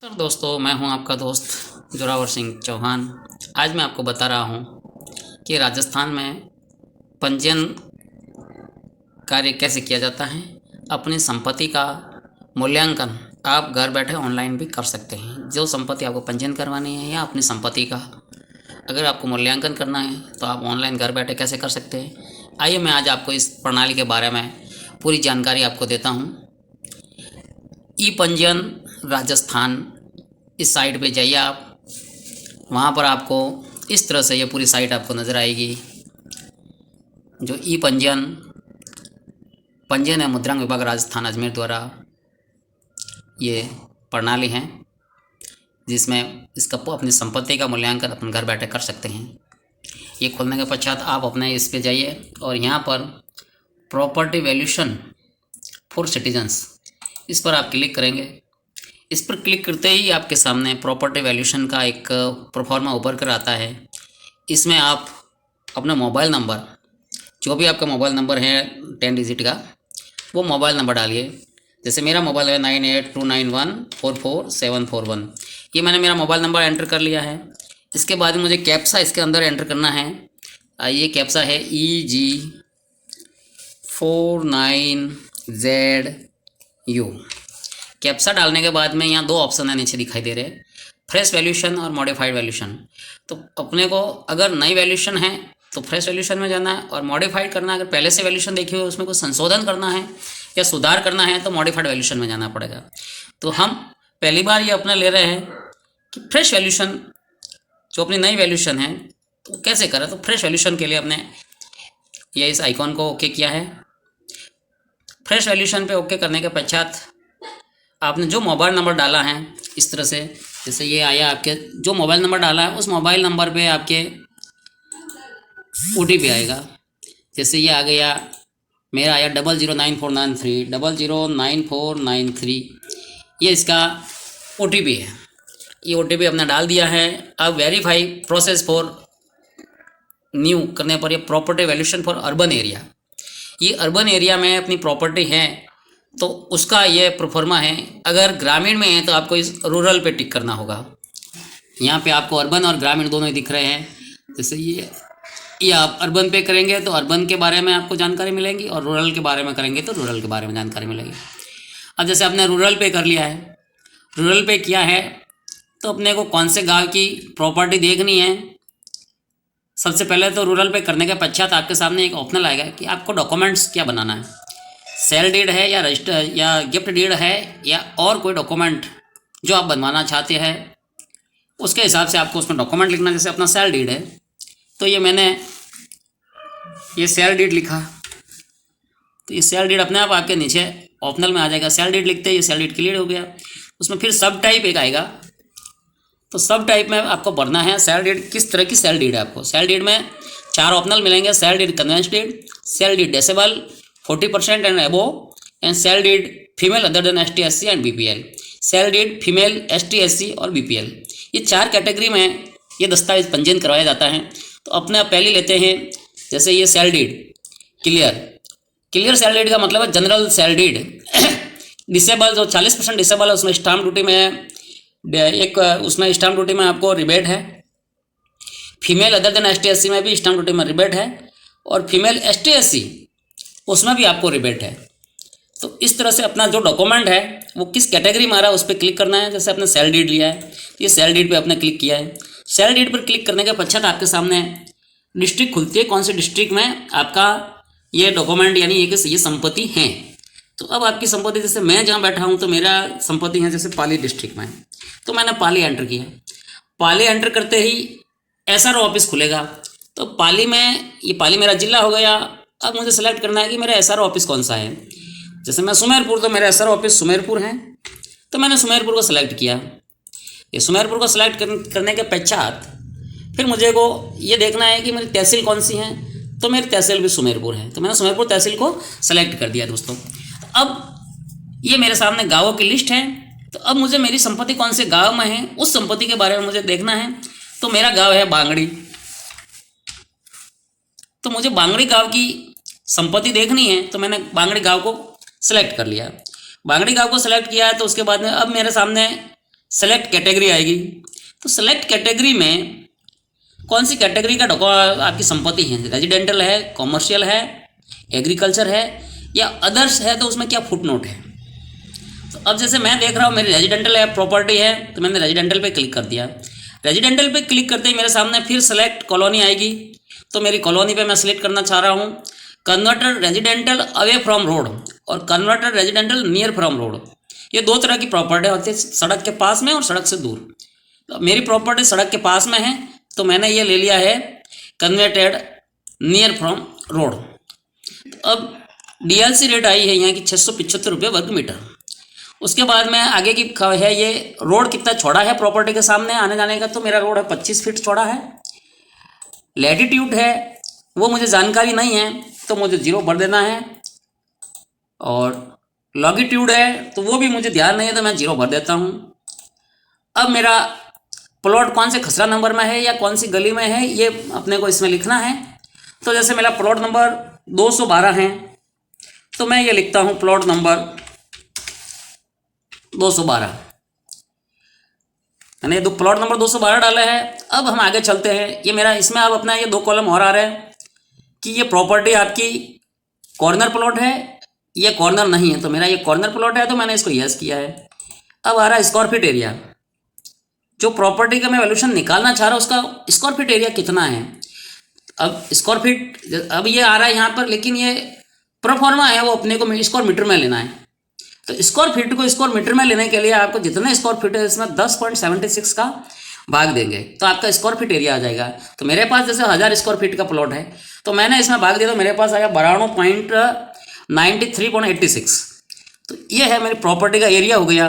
तो दोस्तों, मैं हूं आपका दोस्त जोरावर सिंह चौहान। आज मैं आपको बता रहा हूं कि राजस्थान में पंजीयन कार्य कैसे किया जाता है। अपनी संपत्ति का मूल्यांकन आप घर बैठे ऑनलाइन भी कर सकते हैं। जो संपत्ति आपको पंजीयन करवानी है या अपनी संपत्ति का अगर आपको मूल्यांकन करना है तो आप ऑनलाइन घर बैठे कैसे कर सकते हैं। आइए मैं आज आपको इस प्रणाली के बारे में पूरी जानकारी आपको देता हूँ। ई पंजीयन राजस्थान, इस साइट पे जाइए आप। वहाँ पर आपको इस तरह से ये पूरी साइट आपको नज़र आएगी। जो ई पंजीयन एवं मुद्रांक विभाग राजस्थान अजमेर द्वारा ये प्रणाली है, जिसमें इसका अपनी संपत्ति का मूल्यांकन अपन घर बैठे कर सकते हैं। ये खोलने के पश्चात आप अपने इस पे जाइए और यहाँ पर प्रॉपर्टी वैल्यूशन फॉर सिटीजन्स, इस पर आप क्लिक करेंगे। इस पर क्लिक करते ही आपके सामने प्रॉपर्टी वैल्यूशन का एक प्रोफार्मा ऊपर कर आता है। इसमें आप अपना मोबाइल नंबर, जो भी आपका मोबाइल नंबर है 10 डिजिट का, वो मोबाइल नंबर डालिए। जैसे मेरा मोबाइल है 9829144741। ये मैंने मेरा मोबाइल नंबर एंटर कर लिया है। इसके बाद मुझे कैप्सा इसके अंदर एंटर करना है। ये कैप्सा है EG49ZU। कैप्सा डालने के बाद में यहाँ दो ऑप्शन है नीचे दिखाई दे रहे हैं, फ्रेश वैल्यूशन और मॉडिफाइड वैल्यूशन। तो अपने को अगर नई वैल्यूशन है तो फ्रेश वैल्यूशन में जाना है, और मॉडिफाइड करना है अगर पहले से वैल्यूशन देखी हो उसमें कुछ संशोधन करना है या सुधार करना है तो मॉडिफाइड वैल्यूशन में जाना पड़ेगा। तो हम पहली बार ये अपना ले रहे हैं कि फ्रेश वैल्यूशन, जो अपनी नई वैल्यूशन है तो कैसे करें। तो फ्रेश वैल्यूशन के लिए हमने ये इस आइकॉन को ओके किया है। फ्रेश वैल्यूशन पे ओके करने के पश्चात आपने जो मोबाइल नंबर डाला है इस तरह से, जैसे ये आया आपके जो मोबाइल नंबर डाला है उस मोबाइल नंबर पे आपके OTP आएगा। जैसे ये आ गया, मेरा आया 009493 ये इसका OTP है। ये OTP हमने डाल दिया है। अब वेरीफाई प्रोसेस फॉर न्यू करने पर ये property valuation for urban area, ये अर्बन एरिया में अपनी प्रॉपर्टी है तो उसका ये प्रोफॉर्मा है। अगर ग्रामीण में है तो आपको इस रूरल पे टिक करना होगा। यहाँ पे आपको अर्बन और ग्रामीण दोनों ही दिख रहे हैं। जैसे ये आप अर्बन पे करेंगे तो अर्बन के बारे में आपको जानकारी मिलेगी, और रूरल के बारे में करेंगे तो रूरल के बारे में जानकारी मिलेगी। अब जैसे आपने रूरल पे कर लिया है, रूरल पे किया है तो अपने को कौन से गाँव की प्रॉपर्टी देखनी है। सबसे पहले तो रूरल पे करने के पश्चात आपके सामने एक ऑप्शनल आएगा कि आपको डॉक्यूमेंट्स क्या बनाना है। सेल डीड है या रजिस्टर या गिफ्ट डीड है या और कोई डॉक्यूमेंट जो आप बनवाना चाहते हैं, उसके हिसाब से आपको उसमें डॉक्यूमेंट लिखना। जैसे अपना सेल डीड है तो ये मैंने ये सेल डीड लिखा, तो ये सेल डीड अपने आप आपके नीचे ऑप्शनल में आ जाएगा। सेल डीड लिखते ही ये सेल डीड क्लियर हो गया। उसमें फिर सब टाइप एक आएगा, तो सब टाइप में आपको भरना है सेल डीड, किस तरह की सेल डीड है आपको। सेल डीड में 4 ऑप्शनल मिलेंगे, sale deed conveyance deed, sale deed disable 40% and above, and sale deed female other than ST SC and BPL, sale deed female ST SC और BPL। ये 4 category में ये दस्तावेज पंजीयन करवाया जाता है। तो अपने आप पहले लेते हैं, जैसे ये sale deed clear sale deed का मतलब है जनरल सेल डीड। डिसेबल जो 40% डिसेबल है उसमें स्टाम्प ड्यूटी में उसमें स्टाम्प ड्यूटी में आपको रिबेट है। Female other than ST SC में भी स्टाम्प ड्यूटी में रिबेट है, और फीमेल ST SC उसमें भी आपको रिबेट है। तो इस तरह से अपना जो डॉक्यूमेंट है वो किस कैटेगरी में आ रहा है उस पर क्लिक करना है। जैसे आपने सेल डीड लिया है, ये सेल डीड पे आपने क्लिक किया है। सेल डीड पर क्लिक करने के पश्चात आपके सामने डिस्ट्रिक्ट खुलती है, कौन से डिस्ट्रिक्ट में आपका ये डॉक्यूमेंट यानी ये संपत्ति है। तो अब आपकी संपत्ति, जैसे मैं जहाँ बैठा हूँ तो मेरा संपत्ति है जैसे पाली डिस्ट्रिक्ट में, तो मैंने पाली एंटर किया। पाली एंटर करते ही SRO ऑफिस खुलेगा। तो पाली में, ये पाली मेरा जिला हो गया। अब मुझे सेलेक्ट करना है कि मेरा SRO ऑफिस कौन सा है। जैसे मैं सुमेरपुर, तो मेरा SRO ऑफिस सुमेरपुर है, तो मैंने सुमेरपुर को सेलेक्ट किया। ये सुमेरपुर को सेलेक्ट करने के पश्चात फिर मुझे को ये देखना है कि मेरी तहसील कौन सी है, तो मेरी तहसील भी सुमेरपुर है, तो मैंने सुमेरपुर तहसील को सेलेक्ट कर दिया दोस्तों। अब ये मेरे सामने गाँवों की लिस्ट है। तो अब मुझे मेरी संपत्ति कौन से गाँव में है उस संपत्ति के बारे में मुझे देखना है। तो मेरा गाँव है बांगड़ी, तो मुझे बांगड़ी गाँव की संपत्ति देखनी है, तो मैंने बांगड़ी गाँव को सेलेक्ट कर लिया। बांगड़ी गाँव को सेलेक्ट किया है तो उसके बाद में अब मेरे सामने सेलेक्ट कैटेगरी आएगी। तो सेलेक्ट कैटेगरी में कौन सी कैटेगरी का आपकी संपत्ति है, रेजिडेंटल है, कॉमर्शियल है, एग्रीकल्चर है या अदर्स है, तो उसमें क्या फुटनोट है। तो अब जैसे मैं देख रहा हूँ मेरी रेजिडेंटल है प्रॉपर्टी है, तो मैंने रेजिडेंटल पे क्लिक कर दिया। रेजिडेंटल पे क्लिक करते ही मेरे सामने फिर सेलेक्ट कॉलोनी आएगी। तो मेरी कॉलोनी पे मैं सिलेक्ट करना चाह रहा हूँ converted residential away from road और converted residential near from road. ये दो तरह की प्रॉपर्टी होती है, सड़क के पास में और सड़क से दूर। तो मेरी प्रॉपर्टी सड़क के पास में है, तो मैंने ये ले लिया है कन्वर्टेड नियर फ्रॉम रोड। अब डीएलसी रेट आई है यहाँ की 675 रुपये वर्ग मीटर। उसके बाद में आगे की है ये रोड कितना चौड़ा है प्रॉपर्टी के सामने आने जाने का, तो मेरा रोड है 25 फीट चौड़ा है। लैटिट्यूड है वो मुझे जानकारी नहीं है, तो मुझे 0 भर देना है। और लॉन्गिट्यूड है तो वो भी मुझे ध्यान नहीं है, तो मैं 0 भर देता हूँ। अब मेरा प्लॉट कौन से खसरा नंबर में है या कौन सी गली में है, ये अपने को इसमें लिखना है। तो जैसे मेरा प्लॉट नंबर 212 है, तो मैं ये लिखता हूँ प्लॉट नंबर 212, मैंने दो प्लॉट नंबर 212 डाला है। अब हम आगे चलते हैं। ये मेरा इसमें अब अपना ये 2 कॉलम और आ रहे हैं कि ये प्रॉपर्टी आपकी कॉर्नर प्लॉट है, ये कॉर्नर नहीं है। तो मेरा ये कॉर्नर प्लॉट है, तो मैंने इसको यस किया है। अब आ रहा है स्क्वायर फीट एरिया। जो प्रॉपर्टी का मैं वैल्यूशन निकालना चाह रहा हूँ उसका स्क्वायर फीट एरिया कितना है। अब स्क्वायर फीट अब ये आ रहा है यहाँ पर, लेकिन ये प्रोफॉर्मा है, वो अपने को स्क्वायर मीटर में लेना है। तो स्क्वायर फीट को स्क्वायर मीटर में लेने के लिए आपको जितना स्क्वायर फीट है इसमें 10.76 का भाग देंगे, तो आपका स्क्वायर फीट एरिया आ जाएगा। तो मेरे पास जैसे 1000 स्क्वायर फीट का प्लॉट है, तो मैंने इसमें भाग दिया तो मेरे पास आया 92.93.86। तो ये है मेरी प्रॉपर्टी का एरिया हो गया।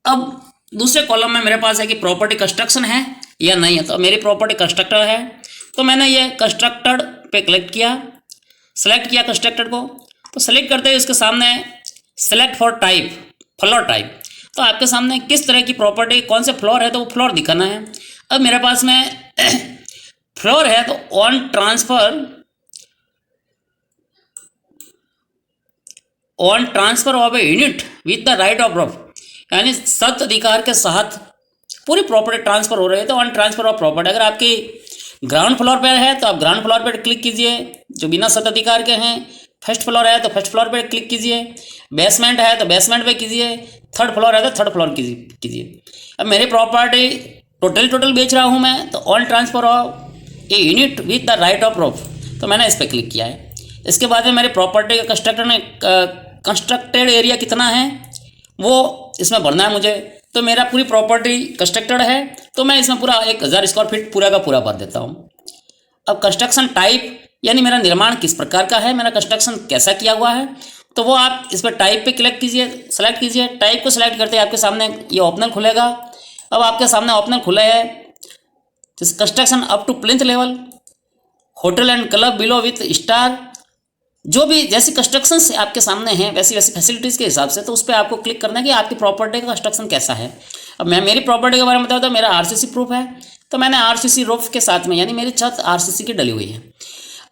अब दूसरे कॉलम में मेरे पास है कि प्रॉपर्टी कंस्ट्रक्शन है या नहीं है। तो मेरी प्रॉपर्टी कंस्ट्रक्टर है, तो मैंने ये कंस्ट्रक्टेड पे क्लिक किया, सेलेक्ट किया कंस्ट्रक्टेड को। तो सेलेक्ट करते ही इसके सामने select for type, floor type. तो आपके सामने किस तरह की प्रॉपर्टी कौन से फ्लोर है, तो वो फ्लोर दिखाना है। अब मेरे पास में फ्लोर है, तो on transfer of a unit with the right of rough, यानी सत्त अधिकार के साथ पूरी प्रॉपर्टी ट्रांसफर हो रही है। तो ऑन ट्रांसफर ऑफ प्रॉपर्टी, अगर आपकी ग्राउंड फ्लोर पर है तो आप ग्राउंड फ्लोर पर क्लिक कीजिए जो बिना सत्त अधिकार के हैं। फर्स्ट फ्लोर है तो फर्स्ट फ्लोर पर क्लिक कीजिए, बेसमेंट है तो बेसमेंट पे कीजिए, थर्ड फ्लोर है तो थर्ड फ्लोर कीजिए। अब मेरी प्रॉपर्टी टोटल बेच रहा हूँ मैं, तो on transfer of a unit with the right of rough, तो मैंने इस पर क्लिक किया है। इसके बाद में मेरी प्रॉपर्टी का कंस्ट्रक्टेड एरिया कितना है वो इसमें भरना है मुझे। तो मेरा पूरी प्रॉपर्टी कंस्ट्रक्टेड है, तो मैं इसमें पूरा 1000 स्क्वायर फीट पूरा का पूरा भर देता हूँ। अब कंस्ट्रक्शन टाइप यानी मेरा निर्माण किस प्रकार का है, मेरा कंस्ट्रक्शन कैसा किया हुआ है, तो वो आप इस पर टाइप पे क्लिक कीजिए, सेलेक्ट कीजिए। टाइप को सेलेक्ट करते ही आपके सामने ये ऑप्शनल खुलेगा। अब आपके सामने ऑप्शनल खुला है construction up to plinth level, hotel and club below with star, जो भी जैसी कंस्ट्रक्शन आपके सामने हैं वैसी वैसी फैसिलिटीज़ के हिसाब से, तो उस पर आपको क्लिक करना है कि आपकी प्रॉपर्टी का कंस्ट्रक्शन कैसा है। अब मैं मेरी प्रॉपर्टी के बारे में बताऊँ तो मेरा आरसीसी प्रूफ है, तो मैंने आरसीसी रूफ के साथ में यानी मेरी छत आरसीसी की डली हुई है।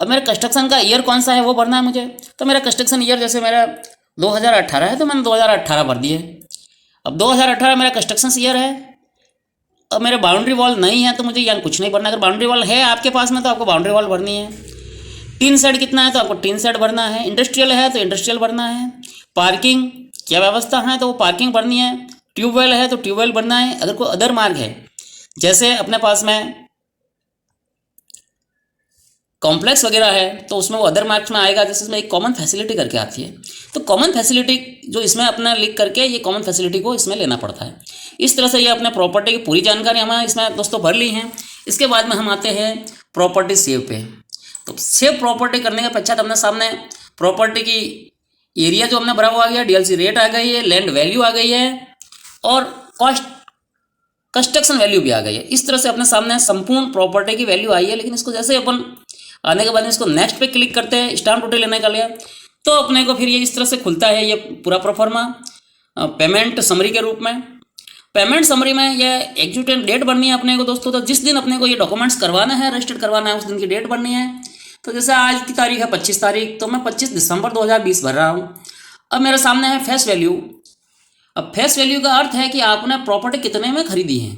अब मेरे कंस्ट्रक्शन का ईयर कौन सा है वो भरना है मुझे। तो मेरा कंस्ट्रक्शन ईयर जैसे मेरा 2018 है, तो मैंने 2018 भर दिए। अब 2018 मेरा कंस्ट्रक्शन ईयर है। अब मेरे बाउंड्री वॉल नहीं है तो मुझे यहाँ कुछ नहीं भरना। अगर बाउंड्री वॉल है आपके पास में तो आपको बाउंड्री वॉल भरनी है। टीन शेड कितना है तो आपको टीन शेड भरना है। इंडस्ट्रियल है तो इंडस्ट्रियल भरना है। पार्किंग क्या व्यवस्था है तो वो पार्किंग भरनी है। ट्यूबवेल है तो ट्यूबवेल भरना है। अगर कोई अदर मार्ग है जैसे अपने पास में कॉम्प्लेक्स वगैरह है तो उसमें वो अदर मार्क्स में आएगा, जैसे इसमें एक कॉमन फैसिलिटी करके आती है। तो कॉमन फैसिलिटी जो इसमें अपना लिख करके ये कॉमन फैसिलिटी को इसमें लेना पड़ता है। इस तरह से ये अपने प्रॉपर्टी की पूरी जानकारी हमें इसमें दोस्तों भर ली है। इसके बाद में हम आते हैं प्रॉपर्टी सेव पे। तो सेव प्रॉपर्टी करने के पश्चात हमने सामने प्रॉपर्टी की एरिया जो हमने भरा हुआ आ गया, डीएलसी रेट आ गई है, लैंड वैल्यू आ गई है और कॉस्ट कंस्ट्रक्शन वैल्यू भी आ गई है। इस तरह से अपने सामने संपूर्ण प्रॉपर्टी की वैल्यू आई है। लेकिन इसको जैसे अपन आने के बाद इसको नेक्स्ट पे क्लिक करते हैं स्टाम्प ड्यूटी लेने का लिए, तो अपने को फिर ये इस तरह से खुलता है ये पूरा प्रोफार्मा पेमेंट समरी के रूप में। पेमेंट समरी में ये एग्जीक्यूटिव डेट बननी है अपने को दोस्तों। तो जिस दिन अपने को ये डॉक्यूमेंट्स करवाना है, रजिस्टर्ड करवाना है, उस दिन की डेट बननी है। तो जैसे आज की तारीख है 25 तारीख, तो मैं 25 दिसंबर 2020 भर रहा हूँ। अब मेरे सामने है फेस वैल्यू। अब फेस वैल्यू का अर्थ है कि आपने प्रॉपर्टी कितने में खरीदी है।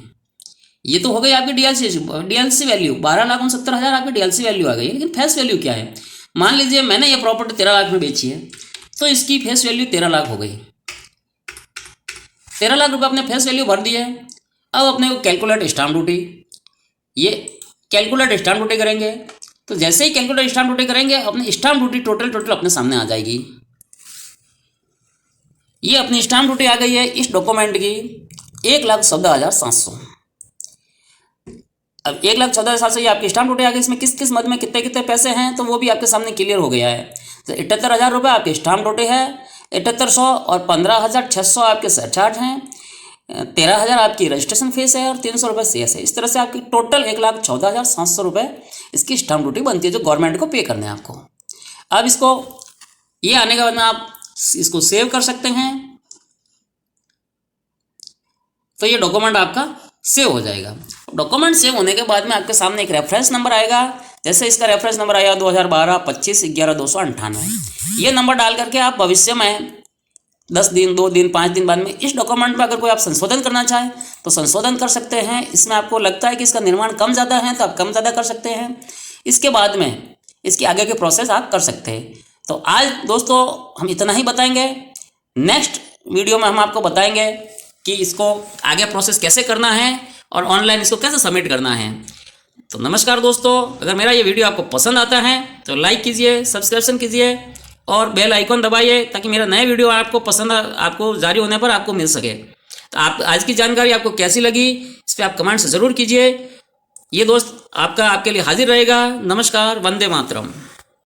ये तो हो गई आपकी डीएलसी वैल्यू, 12,69,000 आपकी डीएलसी वैल्यू आ गई है। लेकिन फेस वैल्यू क्या है? मान लीजिए मैंने ये प्रॉपर्टी 13 लाख में बेची है, तो इसकी फेस वैल्यू 13 लाख हो गई। 13 लाख रुपये अपने फेस वैल्यू भर दिए। अब अपने को कैलकुलेट स्टाम्प ड्यूटी, ये कैलकुलेट स्टाम्प ड्यूटी करेंगे। तो जैसे ही कैलकुलेट स्टाम्प ड्यूटी करेंगे, अपनी स्टाम्प ड्यूटी टोटल अपने सामने आ जाएगी। ये अपनी स्टाम्प ड्यूटी आ गई है इस डॉक्यूमेंट की 1,14,700। अब 1,14,700 ये आपकी स्टाम्प ड्यूटी आ गई। इसमें किस किस मद में कितने कितने पैसे हैं तो वो भी आपके सामने क्लियर हो गया है। तो 78,000 रुपये आपकी स्टाम्प ड्यूटी है, 7800 और 15,600 आपके सरचार्ज हैं, 13,000 आपकी रजिस्ट्रेशन फीस है और 300 रुपये सेस है। इस तरह से आपकी टोटल 1,14,700 रुपये इसकी स्टाम्प ड्यूटी बनती है, जो गवर्नमेंट को पे करने हैं आपको। अब इसको ये आने के बाद में आप इसको सेव कर सकते हैं, तो ये डॉक्यूमेंट आपका सेव हो जाएगा। डॉक्यूमेंट सेव होने के बाद में आपके सामने एक रेफरेंस नंबर आएगा। जैसे इसका रेफरेंस नंबर आया 2012-25-11-298, ये नंबर डाल करके आप भविष्य में 10 दिन, 2 दिन, 5 दिन बाद में इस डॉक्यूमेंट में अगर कोई आप संशोधन करना चाहें तो संशोधन कर सकते हैं। इसमें आपको लगता है कि इसका निर्माण कम ज़्यादा है तो आप कम ज़्यादा कर सकते हैं। इसके बाद में इसकी आगे के प्रोसेस आप कर सकते हैं। तो आज दोस्तों हम इतना ही बताएंगे। नेक्स्ट वीडियो में हम आपको बताएंगे कि इसको आगे प्रोसेस कैसे करना है और ऑनलाइन इसको कैसे सबमिट करना है। तो नमस्कार दोस्तों, अगर मेरा ये वीडियो आपको पसंद आता है तो लाइक कीजिए, सब्सक्रिप्शन कीजिए और बेल आइकॉन दबाइए, ताकि मेरा नया वीडियो आपको जारी होने पर आपको मिल सके। तो आप आज की जानकारी आपको कैसी लगी इस पर आप कमेंट से ज़रूर कीजिए। ये दोस्त आपके लिए हाजिर रहेगा। नमस्कार, वंदे मातरम।